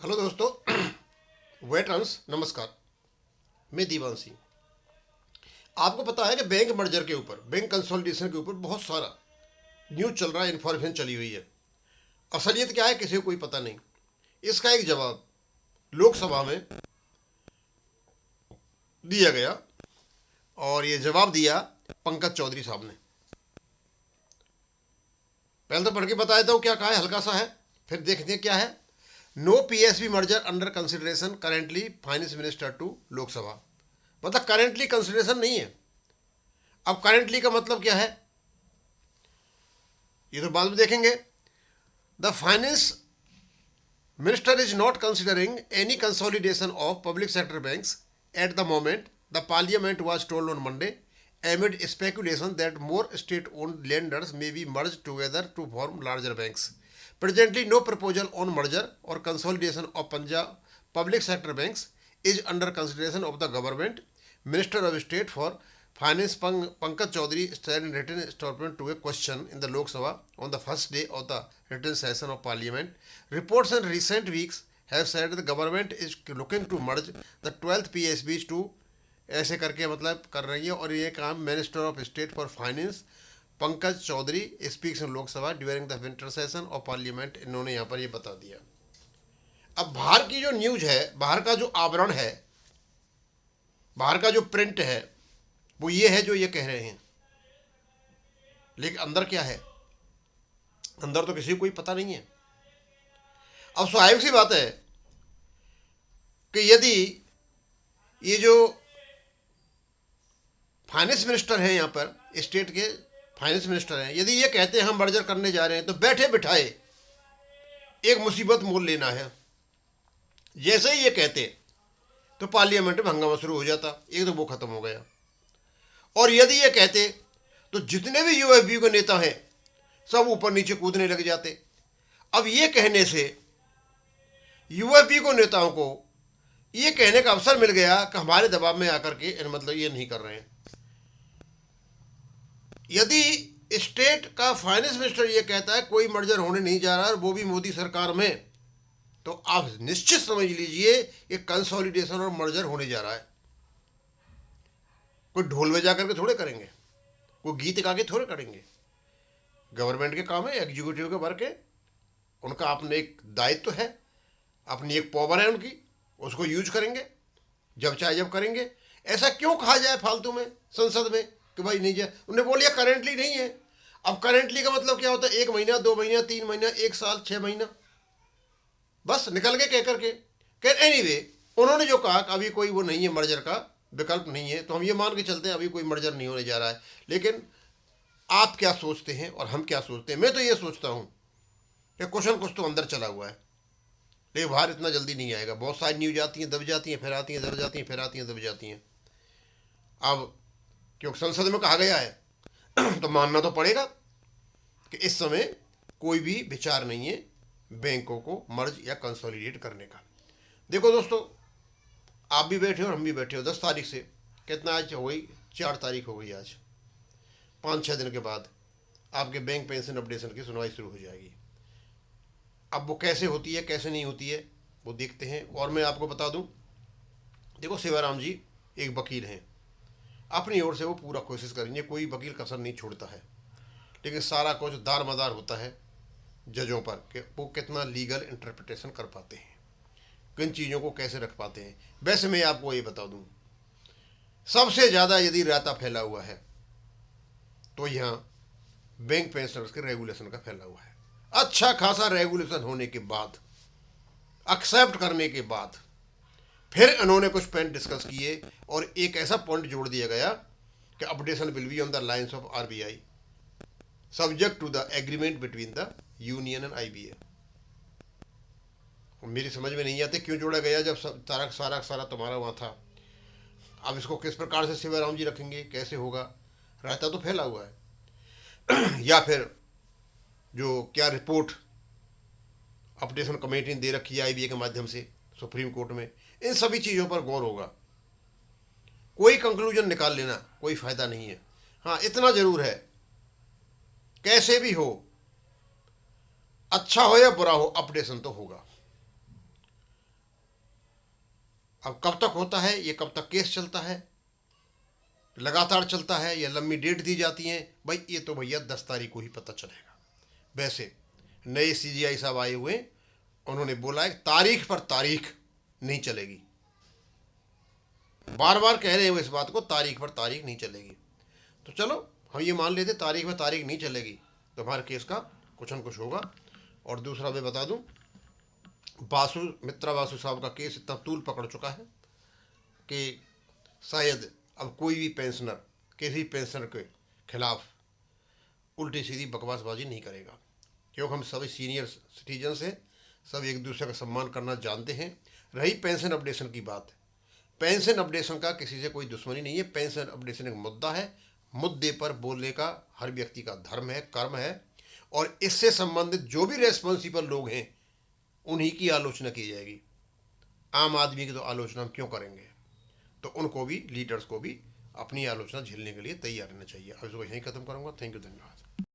Hello दोस्तों। Veterans नमस्कार। मैं दीवान सिंह। आपको पता है कि बैंक मर्जर के ऊपर, बैंक कंसोलिडेशन के ऊपर बहुत सारा न्यूज चल रहा है, इन्फॉर्मेशन चली हुई है। असलियत क्या है किसी को कोई पता नहीं। इसका एक जवाब लोकसभा में दिया गया और ये जवाब दिया पंकज चौधरी साहब ने। पहले तो पढ़ के बता देता हूँ क्या कहा है, हल्का सा है, फिर देखते हैं क्या है। No PSB merger under consideration currently, finance minister to Lok Sabha. मतलब करेंटली कंसिडरेशन नहीं है। अब करेंटली का मतलब क्या है ये तो बाद में देखेंगे। The finance minister is not considering any consolidation of public sector banks at the moment, the parliament was told on Monday amid speculation that more state-owned lenders may be merged together to form larger banks. Presently, no proposal on merger or consolidation of Punjab public sector banks is under consideration of the government. Minister of State for Finance Pankaj Chaudhary said in written statement to a question in the Lok Sabha on the first day of the written session of Parliament. Reports in recent weeks have said the government is looking to merge the 12th PSBs to ऐसे करके मतलब कर रही है। और ये काम minister of state for finance Pankaj Chaudhary speaks in Lok Sabha during the winter session of parliament, इन्होंने यहाँ पर ये बता दिया। अब बाहर की जो न्यूज है, बाहर का जो आवरण है, बाहर का जो प्रिंट है, वो ये है जो ये कह रहे हैं। लेकिन अंदर क्या है, अंदर तो किसी को कोई पता नहीं है। अब स्वाभाविक सी बात है कि यदि ये जो फाइनेंस मिनिस्टर हैं, यहाँ पर स्टेट के फाइनेंस मिनिस्टर हैं, यदि ये कहते हैं हम मर्जर करने जा रहे हैं, तो बैठे बिठाए एक मुसीबत मोल लेना है। जैसे ही ये कहते तो पार्लियामेंट में हंगामा शुरू हो जाता, एक तो वो खत्म हो गया। और यदि ये कहते तो जितने भी यूएफबी के नेता हैं सब ऊपर नीचे कूदने लग जाते। अब ये कहने से यूएफबी को नेताओं को ये कहने का अवसर मिल गया कि हमारे दबाव में आकर के मतलब ये नहीं कर रहे हैं। यदि स्टेट का फाइनेंस मिनिस्टर ये कहता है कोई मर्जर होने नहीं जा रहा है, वो भी मोदी सरकार में, तो आप निश्चित समझ लीजिए कि कंसोलिडेशन और मर्जर होने जा रहा है। कोई ढोल बजा करके थोड़े करेंगे, कोई गीत गा के थोड़े करेंगे। गवर्नमेंट के काम है, एग्जीक्यूटिव के वर्क है, उनका अपने एक दायित्व है, अपनी एक पावर है उनकी, उसको यूज करेंगे जब चाहे जब करेंगे। ऐसा क्यों कहा जाए फालतू में संसद में कि भाई नहीं जाए। उन्हें बोलिए करेंटली नहीं है। अब करेंटली का मतलब क्या होता है, 1 महीना, 2 महीना, 3 महीना, 1 साल, 6 महीना, बस निकल के कह करके। कह एनीवे उन्होंने जो कहा कि अभी कोई वो नहीं है, मर्जर का विकल्प नहीं है, तो हम ये मान के चलते हैं अभी कोई मर्जर नहीं होने जा रहा है। लेकिन आप क्या सोचते हैं और हम क्या सोचते हैं? मैं तो ये सोचता हूँ कि कुछ तो अंदर चला हुआ है, लेकिन बाहर इतना जल्दी नहीं आएगा। बहुत सारी न्यूज आती हैं, दब जाती हैं, फिर आती हैं, दब जाती हैं, फिर आती हैं, दब जाती हैं। अब क्योंकि संसद में कहा गया है तो मानना तो पड़ेगा कि इस समय कोई भी विचार नहीं है बैंकों को मर्ज या कंसोलिडेट करने का। देखो दोस्तों, आप भी बैठे हो और हम भी बैठे हो। 10 तारीख से कितना आज हो गई, 4 तारीख हो गई। आज 5-6 दिन के बाद आपके बैंक पेंशन अपडेशन की सुनवाई शुरू हो जाएगी। अब वो कैसे होती है कैसे नहीं होती है वो देखते हैं। और मैं आपको बता दूं, देखो शिवराम जी एक वकील हैं, अपनी ओर से वो पूरा कोशिश करेंगे, कोई वकील कसर नहीं छोड़ता है। लेकिन सारा कुछ दार मदार होता है जजों पर कि वो कितना लीगल इंटरप्रिटेशन कर पाते हैं, किन चीज़ों को कैसे रख पाते हैं। वैसे मैं आपको ये बता दूं, सबसे ज़्यादा यदि रायता फैला हुआ है तो यहाँ बैंक पेंशनर्स के रेगुलेशन का फैला हुआ है। अच्छा खासा रेगुलेशन होने के बाद, एक्सेप्ट करने के बाद, फिर इन्होंने कुछ पॉइंट डिस्कस किए और एक ऐसा पॉइंट जोड़ दिया गया कि updation will be on the lines of RBI subject to the agreement between the union and IBA. मेरी समझ में नहीं आती क्यों जोड़ा गया जब सारा सारा सारा तुम्हारा वहाँ था। अब इसको किस प्रकार से शिवराम जी रखेंगे, कैसे होगा? रायता तो फैला हुआ है या फिर जो क्या रिपोर्ट अपडेशन कमेटी ने दे रखी है आईबीए के माध्यम से सुप्रीम कोर्ट में, इन सभी चीज़ों पर गौर होगा। कोई कंक्लूजन निकाल लेना कोई फ़ायदा नहीं है। हाँ, इतना ज़रूर है, कैसे भी हो, अच्छा हो या बुरा हो, अपडेशन तो होगा। अब कब तक होता है, ये कब तक केस चलता है, लगातार चलता है या लंबी डेट दी जाती है, भाई ये तो भैया 10 तारीख को ही पता चलेगा। वैसे नए सीजीआई साहब आए हुए, उन्होंने बोला है तारीख पर तारीख नहीं चलेगी, बार बार कह रहे हो इस बात को, तारीख पर तारीख नहीं चलेगी। तो चलो हम ये मान लेते तारीख पर तारीख नहीं चलेगी तो हमारे केस का कुछ न कुछ होगा। और दूसरा मैं बता दूं, मित्रा बासु साहब का केस इतना तूल पकड़ चुका है कि शायद अब कोई भी पेंशनर किसी पेंशनर के खिलाफ उल्टी सीधी बकवासबाजी नहीं करेगा, क्योंकि हम सभी सीनियर सिटीजन हैं, सब एक दूसरे का सम्मान करना जानते हैं। रही पेंशन अपडेशन की बात, पेंशन अपडेशन का किसी से कोई दुश्मनी नहीं है। पेंशन अपडेशन एक मुद्दा है, मुद्दे पर बोलने का हर व्यक्ति का धर्म है, कर्म है, और इससे संबंधित जो भी रेस्पॉन्सिबल लोग हैं उन्हीं की आलोचना की जाएगी। आम आदमी की तो आलोचना हम क्यों करेंगे। तो उनको भी, लीडर्स को भी अपनी आलोचना झेलने के लिए तैयार रहना चाहिए। अब इसको यहीं खत्म करूंगा। थैंक यू, धन्यवाद।